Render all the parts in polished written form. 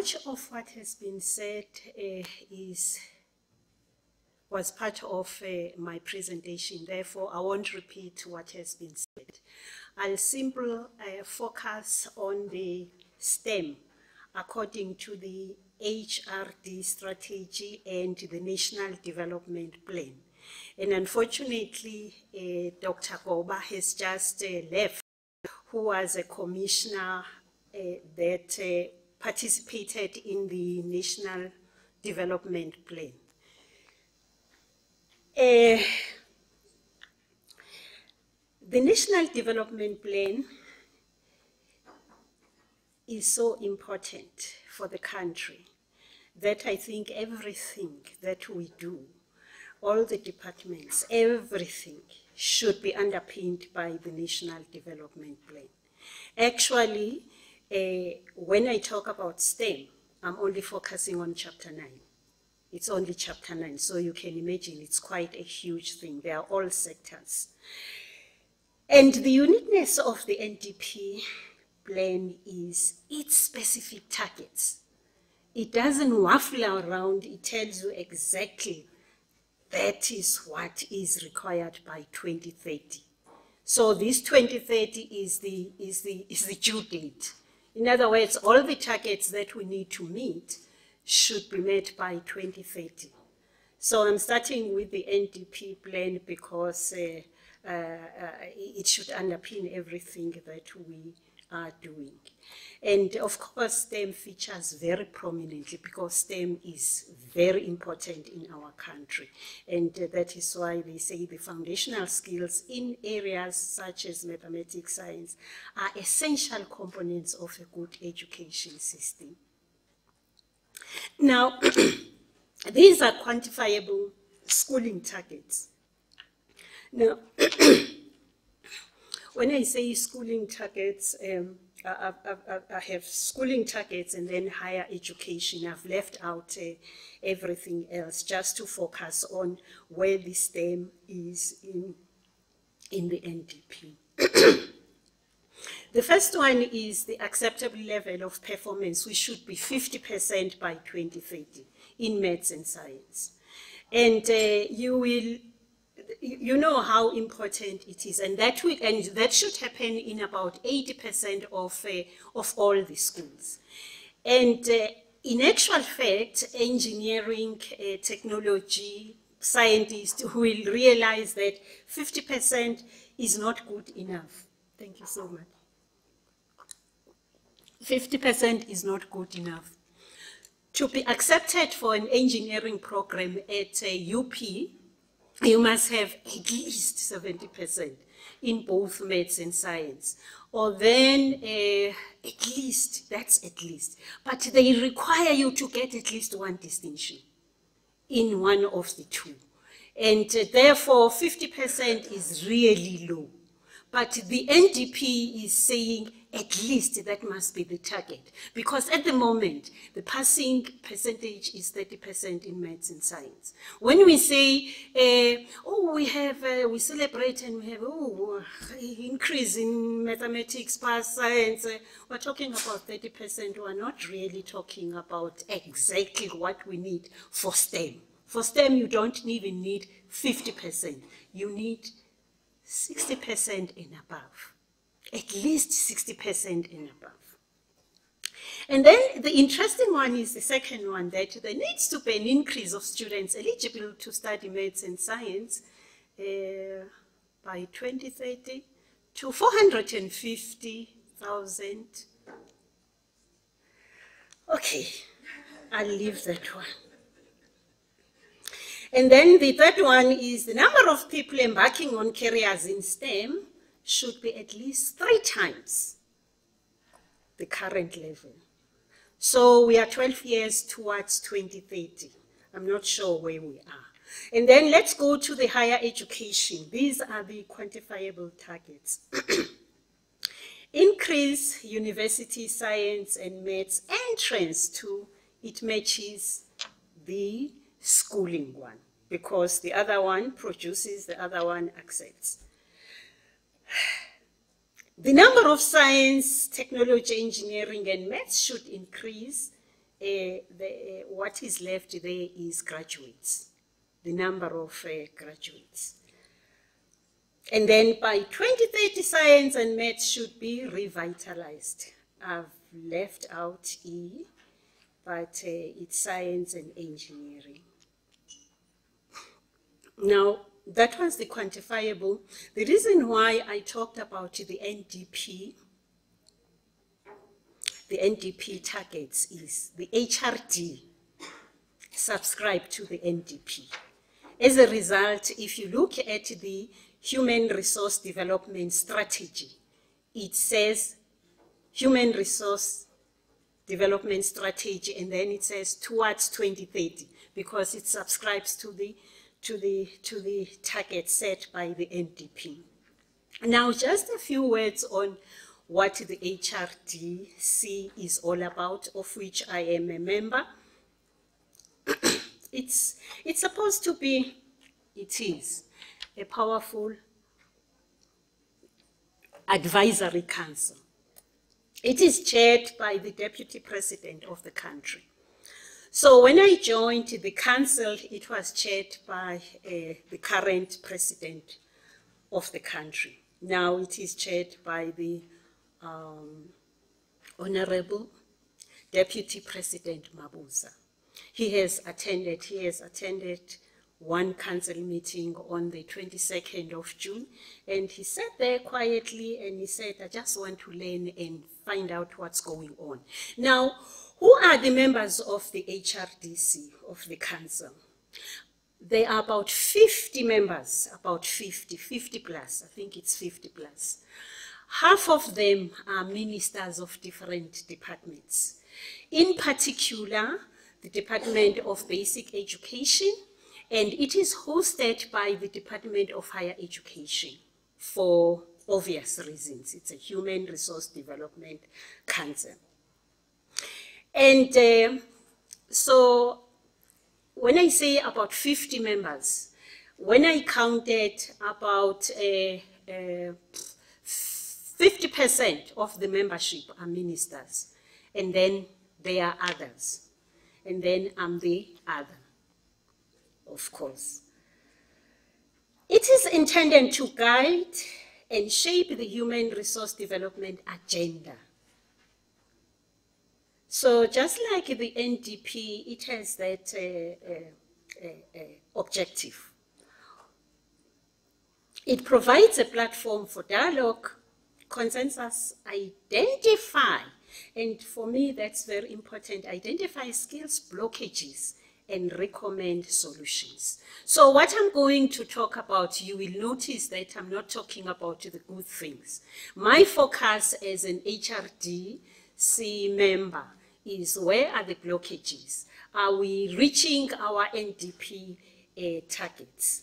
much of what has been said was part of my presentation. Therefore, I won't repeat what has been said. I'll simply focus on the STEM according to the Hrd Strategy and the National Development Plan. And unfortunately, Dr. Goba has just left, who was a commissioner that participated in the National Development Plan. The National Development Plan is so important for the country that I think everything that we do, all the departments, everything should be underpinned by the National Development Plan. Actually, when I talk about STEM, I'm only focusing on Chapter 9. It's only Chapter 9, so you can imagine it's quite a huge thing. They are all sectors. And the uniqueness of the NDP plan is its specific targets. It doesn't waffle around, it tells you exactly that is what is required by 2030. So this 2030 is the due date. In other words, all the targets that we need to meet should be met by 2030. So I'm starting with the NDP plan because it should underpin everything that we are doing. And of course, STEM features very prominently because STEM is very important in our country. And that is why they say the foundational skills in areas such as mathematics, science, are essential components of a good education system. Now, these are quantifiable schooling targets. Now, when I say schooling targets, I have schooling targets and then higher education. I've left out everything else just to focus on where the STEM is in the NDP. The first one is the acceptable level of performance, which should be 50% by 2030 in maths and science. And you know how important it is, and that should happen in about 80% of all the schools. And in actual fact, engineering, technology, scientists will realize that 50% is not good enough. Thank you so much. 50% is not good enough. To be accepted for an engineering program at UP, you must have at least 70% in both maths and science. Or then at least, that's at least. But they require you to get at least one distinction in one of the two. And therefore, 50% is really low. But the NDP is saying at least that must be the target. Because at the moment, the passing percentage is 30% in maths and science. When we say, we celebrate and we have, increase in mathematics, pass science, we're talking about 30%. We're not really talking about exactly what we need for STEM. For STEM, you don't even need 50%. You need 60% and above, at least 60% and above. And then the interesting one is the second one, that there needs to be an increase of students eligible to study maths and science by 2030 to 450,000. Okay, I'll leave that one. And then the third one is the number of people embarking on careers in STEM should be at least 3 times the current level. So we are 12 years towards 2030. I'm not sure where we are. And then let's go to the higher education. These are the quantifiable targets. Increase university science and maths entrance to, it matches the schooling one, because the other one produces, the other one accepts. The number of science, technology, engineering, and maths should increase what is left there is graduates, the number of graduates. And then by 2030, science and maths should be revitalized. I've left out E, but it's science and engineering. Now, that was the quantifiable. The reason why I talked about the NDP targets is the HRD subscribe to the NDP. As a result, if you look at the Human Resource Development Strategy, it says Human Resource Development Strategy, and then it says towards 2030, because it subscribes to the target set by the NDP. Now, just a few words on what the HRDC is all about, of which I am a member. It's supposed to be, it is a powerful advisory council. It is chaired by the Deputy President of the country. So when I joined the council, it was chaired by the current president of the country. Now it is chaired by the Honorable Deputy President Mabuza. He has attended one council meeting on the 22nd of June, and he sat there quietly and he said, I just want to learn and find out what's going on. Now, who are the members of the HRDC, of the council? There are about 50 members, about 50 plus, I think it's 50 plus. Half of them are ministers of different departments. In particular, the Department of Basic Education, and it is hosted by the Department of Higher Education for obvious reasons. It's a Human Resource Development Council. And so when I say about 50 members, when I counted about 50% of the membership are ministers, and then there are others. And then I'm the other, of course. It is intended to guide and shape the human resource development agenda. So just like the NDP, it has that objective. It provides a platform for dialogue, consensus, identify, and for me that's very important, identify skills blockages and recommend solutions. So what I'm going to talk about, you will notice that I'm not talking about the good things. My focus as an HRDC member is where are the blockages? Are we reaching our NDP targets?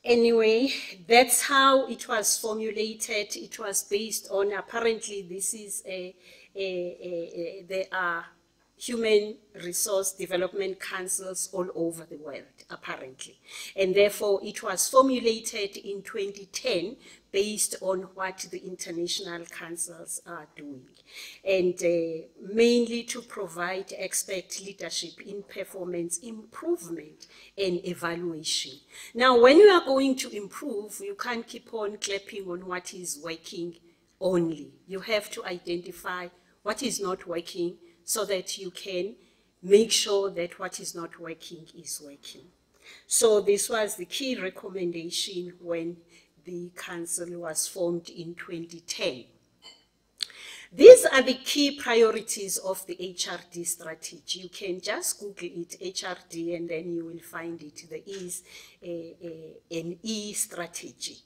Anyway, that's how it was formulated. It was based on, apparently this is there are human resource development councils all over the world, apparently. And therefore, it was formulated in 2010 based on what the international councils are doing. And mainly to provide expert leadership in performance improvement and evaluation. Now, when you are going to improve, you can't keep on clapping on what is working only. You have to identify what is not working, so that you can make sure that what is not working is working. So this was the key recommendation when the council was formed in 2010. These are the key priorities of the HRD strategy. You can just Google it, HRD, and then you will find it. There is an E strategy.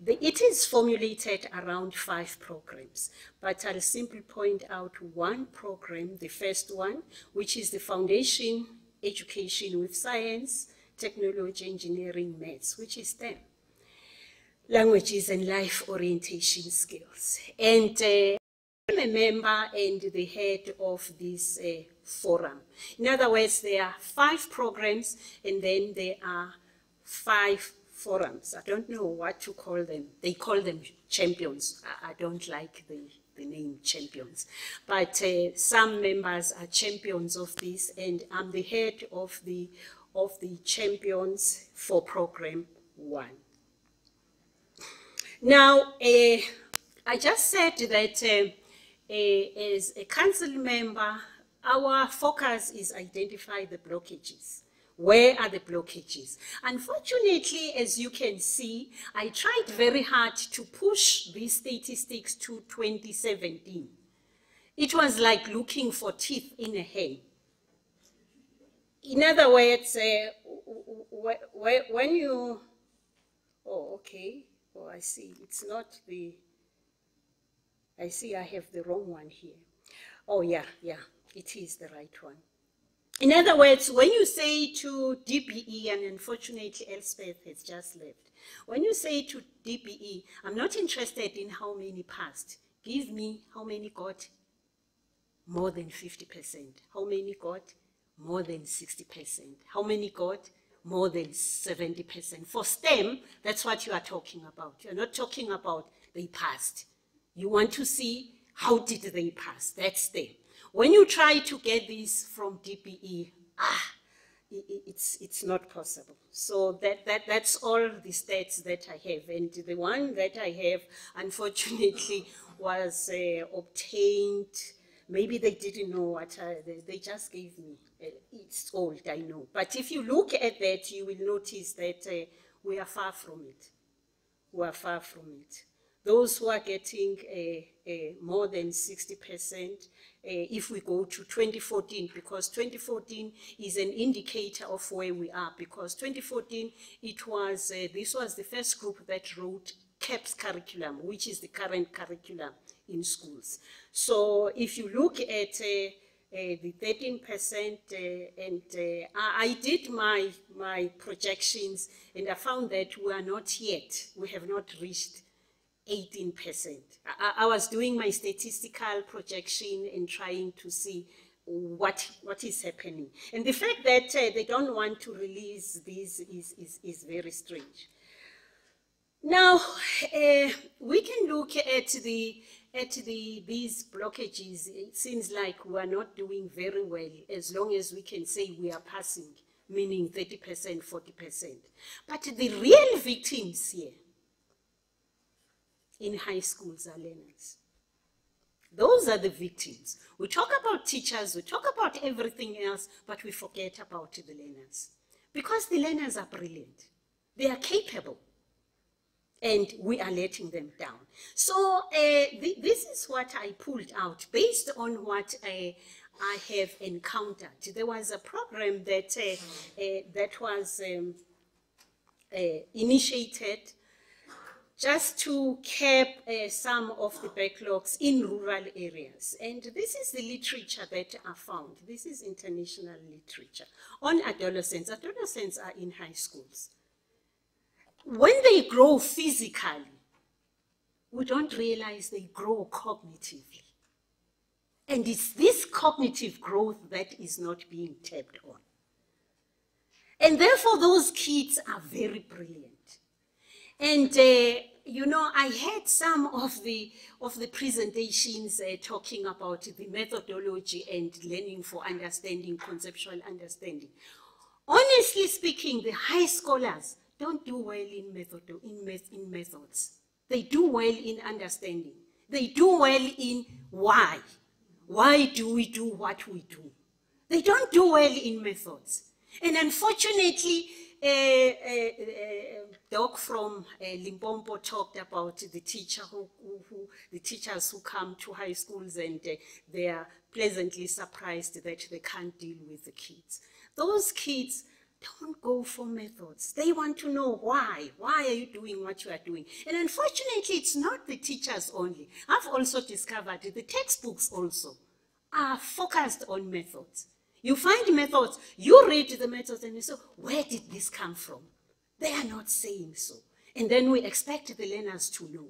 It is formulated around 5 programs, but I'll simply point out one program, the first one, which is the foundation education with science, technology, engineering, maths, which is STEM, languages and life orientation skills. And I'm a member and the head of this forum. In other words, there are 5 programs and then there are 5 forums. I don't know what to call them. They call them champions. I don't like the name champions. But some members are champions of this, and I'm the head of the champions for program 1. Now, I just said that as a council member, our focus is identify the blockages. Where are the blockages? Unfortunately, as you can see, I tried very hard to push these statistics to 2017. It was like looking for teeth in a hen. In other words, when you, oh, okay, oh, I see, it's not the, I see I have the wrong one here. Oh, yeah, it is the right one. In other words, when you say to DBE, and unfortunately Elspeth has just left, when you say to DBE, I'm not interested in how many passed, give me how many got more than 50%, how many got more than 60%, how many got more than 70%. For STEM, that's what you are talking about. You're not talking about they passed. You want to see how did they pass, that's STEM. When you try to get this from DBE, it's not possible. So that's all the stats that I have. And the one that I have, unfortunately, was obtained. Maybe they didn't know what they just gave me. It's old, I know. But if you look at that, you will notice that we are far from it. We are far from it. Those who are getting more than 60%, if we go to 2014, because 2014 is an indicator of where we are, because 2014, it was, this was the first group that wrote CAPS curriculum, which is the current curriculum in schools. So if you look at the 13%, and I did my projections, and I found that we are not yet, we have not reached 18%. I was doing my statistical projection and trying to see what is happening. And the fact that they don't want to release this is very strange. Now, we can look at these blockages. It seems like we are not doing very well as long as we can say we are passing, meaning 30%, 40%. But the real victims here in high schools are learners. Those are the victims. We talk about teachers, we talk about everything else, but we forget about the learners. Because the learners are brilliant. They are capable. And we are letting them down. So this is what I pulled out based on what I have encountered. There was a program that, that was initiated just to cap some of the backlogs in rural areas. And this is the literature that I found. This is international literature on adolescents. Adolescents are in high schools. When they grow physically, we don't realize they grow cognitively. And it's this cognitive growth that is not being tapped on. And therefore, those kids are very brilliant. And, you know, I had some of the presentations talking about the methodology and learning for understanding, conceptual understanding. Honestly speaking, the high scholars don't do well in methods. They do well in understanding. They do well in why. Why do we do what we do? They don't do well in methods. And unfortunately, Doc from Limpopo talked about the teachers who come to high schools and they are pleasantly surprised that they can't deal with the kids. Those kids don't go for methods. They want to know why. Why are you doing what you are doing? And unfortunately, it's not the teachers only. I've also discovered the textbooks also are focused on methods. You find methods, you read the methods and you say, where did this come from? They are not saying so. And then we expect the learners to know.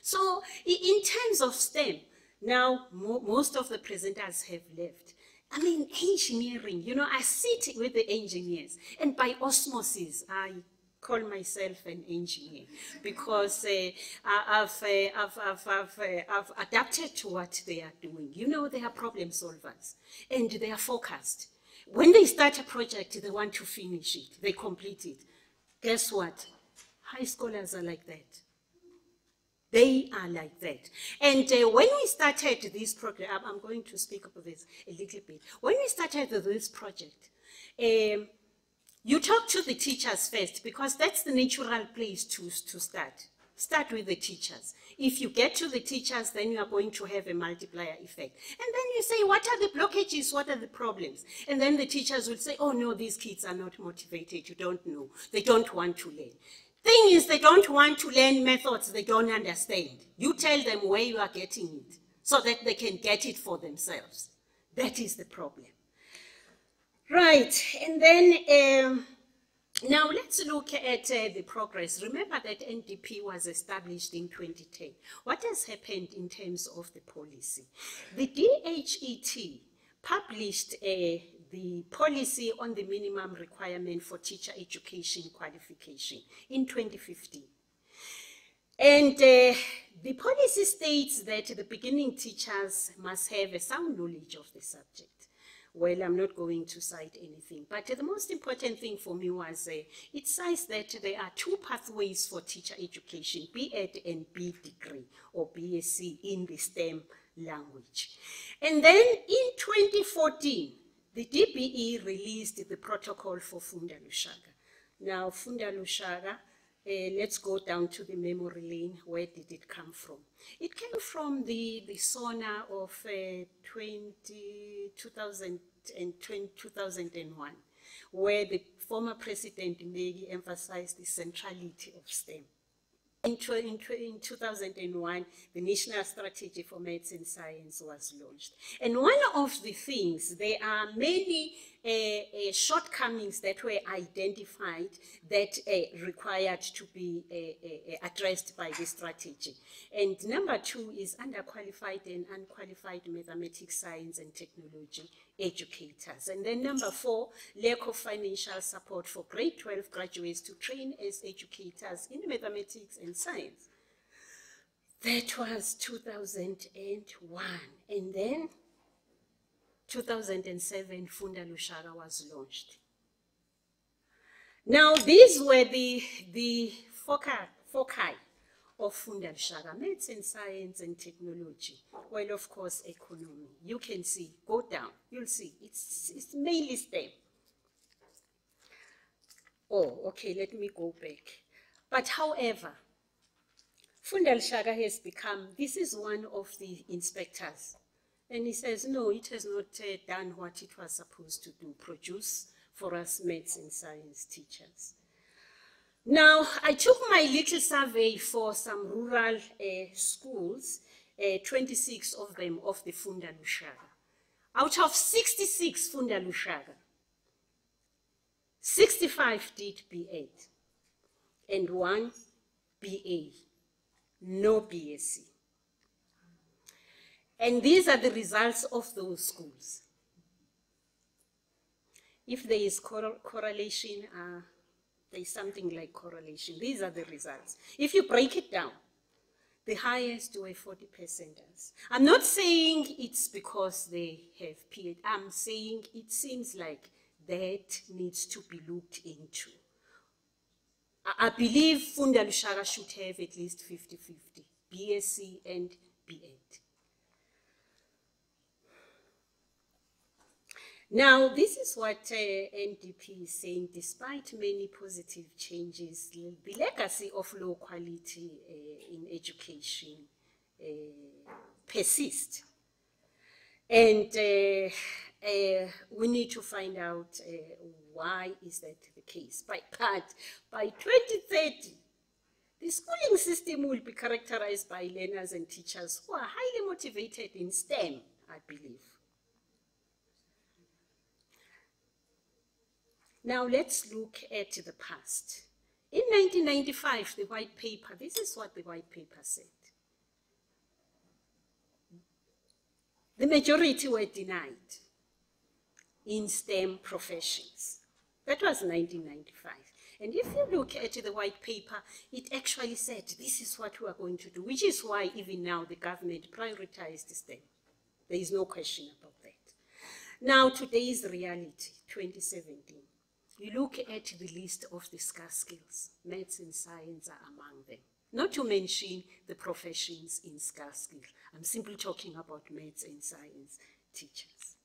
So in terms of STEM, now most of the presenters have left. I mean, engineering, you know, I sit with the engineers and by osmosis, I call myself an engineer because I've adapted to what they are doing. You know, they are problem solvers and they are focused. When they start a project, they want to finish it, they complete it. Guess what? High scholars are like that. They are like that. And when we started this program, I'm going to speak about this a little bit. When we started this project, you talk to the teachers first because that's the natural place to start. Start with the teachers. If you get to the teachers, then you are going to have a multiplier effect. And then you say, what are the blockages? What are the problems? And then the teachers will say, oh no, these kids are not motivated. You don't know. They don't want to learn. Thing is, they don't want to learn methods they don't understand. You tell them where you are getting it so that they can get it for themselves. That is the problem. Right, and then now let's look at the progress. Remember that NDP was established in 2010. What has happened in terms of the policy? The DHET published the policy on the minimum requirement for teacher education qualification in 2015. And the policy states that the beginning teachers must have a sound knowledge of the subject. Well, I'm not going to cite anything, but the most important thing for me was it says that there are two pathways for teacher education, B.Ed and B degree or BSc in the STEM language. And then in 2014, the DBE released the protocol for Funda Lushaka. Now, Funda Lushaka, let's go down to the memory lane. Where did it come from? It came from the SONA of 2001, where the former President Mkhize emphasized the centrality of STEM. In 2001, the National Strategy for Maths and Science was launched. And one of the things, there are many shortcomings that were identified that required to be addressed by the strategy. And number 2 is underqualified and unqualified mathematics, science and technology educators. And then number 4, lack of financial support for grade 12 graduates to train as educators in mathematics and science. That was 2001. And then 2007, Funda Lushaka was launched. Now, these were the foci of Funda Lushaka, maths and science and technology. Well, of course, economy. You can see, go down, you'll see, it's mainly STEM. Oh, okay, let me go back. But however, Funda Lushaka has become, this is one of the inspectors. And he says, no, it has not done what it was supposed to do, produce for us maths and science teachers. Now, I took my little survey for some rural schools, 26 of them of the Funda Lushaka. Out of 66 Funda Lushaka, 65 did B.Ed and 1 B.A, no BSc. And these are the results of those schools. If there is correlation, there's something like correlation. These are the results. If you break it down, the highest were 40%ers. I'm not saying it's because they have PhD. I'm saying it seems like that needs to be looked into. I believe Funda Lushaka should have at least 50-50, BSc and B.Ed. Now, this is what NDP is saying. Despite many positive changes, the legacy of low quality in education persists. And we need to find out why is that the case. By 2030, the schooling system will be characterized by learners and teachers who are highly motivated in STEM, I believe. Now let's look at the past. In 1995, the white paper, this is what the white paper said. The majority were denied in STEM professions. That was 1995. And if you look at the white paper, it actually said this is what we are going to do, which is why even now the government prioritized STEM. There is no question about that. Now, today's reality, 2017. You look at the list of the scarce skills. Maths and science are among them. Not to mention the professions in scarce skills. I'm simply talking about maths and science teachers.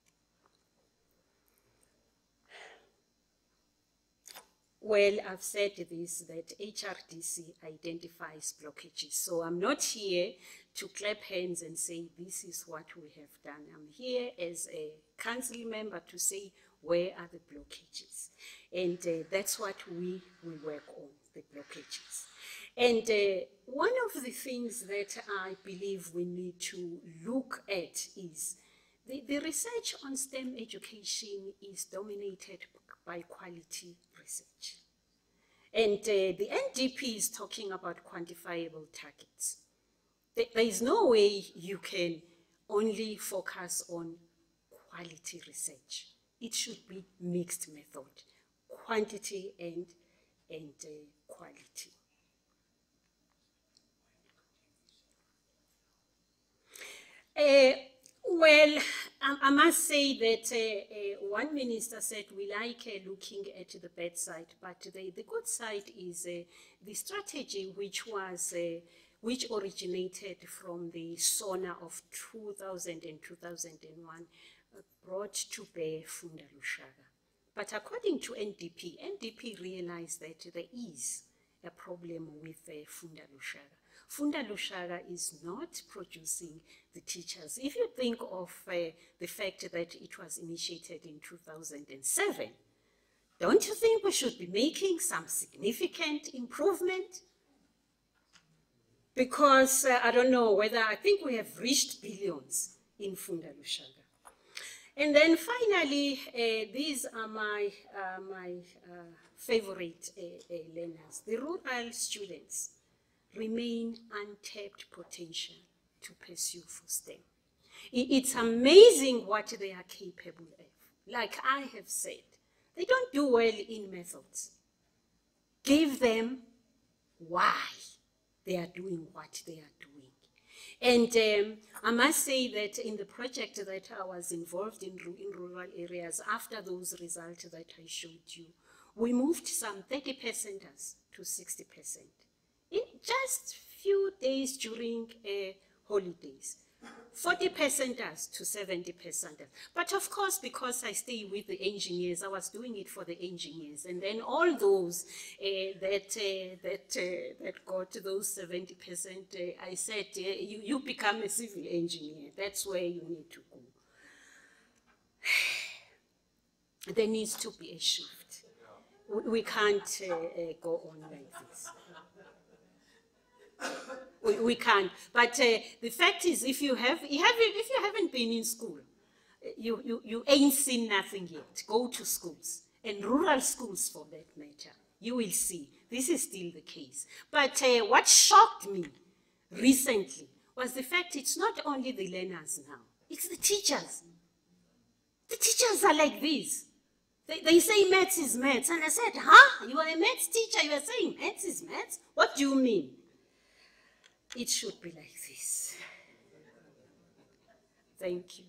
Well, I've said this, that HRDC identifies blockages. So I'm not here to clap hands and say, this is what we have done. I'm here as a council member to say, where are the blockages? And that's what we work on, the blockages. And one of the things that I believe we need to look at is the research on STEM education is dominated by quality research. And the NDP is talking about quantifiable targets. There is no way you can only focus on quality research. It should be mixed method, quantity and quality. Well, I must say that one minister said we like looking at the bad side, but the good side is the strategy which originated from the SONA of 2000 and 2001 brought to bear Funda Lushaga. But according to NDP realized that there is a problem with Funda Lushaga. Funda Lushaga is not producing the teachers. If you think of the fact that it was initiated in 2007, don't you think we should be making some significant improvement? Because I don't know whether, I think we have reached billions in Funda Lushaga. And then finally, these are my favorite learners. The rural students remain untapped potential to pursue for STEM. It's amazing what they are capable of. Like I have said, they don't do well in methods. Give them why they are doing what they are doing. And I must say that in the project that I was involved in rural areas, after those results that I showed you, we moved some 30%ers to 60%. In just few days during holidays. 40%ers to 70%ers. But of course, because I stay with the engineers, I was doing it for the engineers. And then all those that got those 70%, I said, you become a civil engineer. That's where you need to go. There needs to be a shift. We can't go on like this. We can't. But the fact is, if you haven't been in school, you ain't seen nothing yet. Go to schools, and rural schools for that matter. You will see. This is still the case. But what shocked me recently was the fact it's not only the learners now, it's the teachers. The teachers are like this. They say maths is maths. And I said, huh? You are a maths teacher, you are saying maths is maths? What do you mean? It should be like this. Thank you.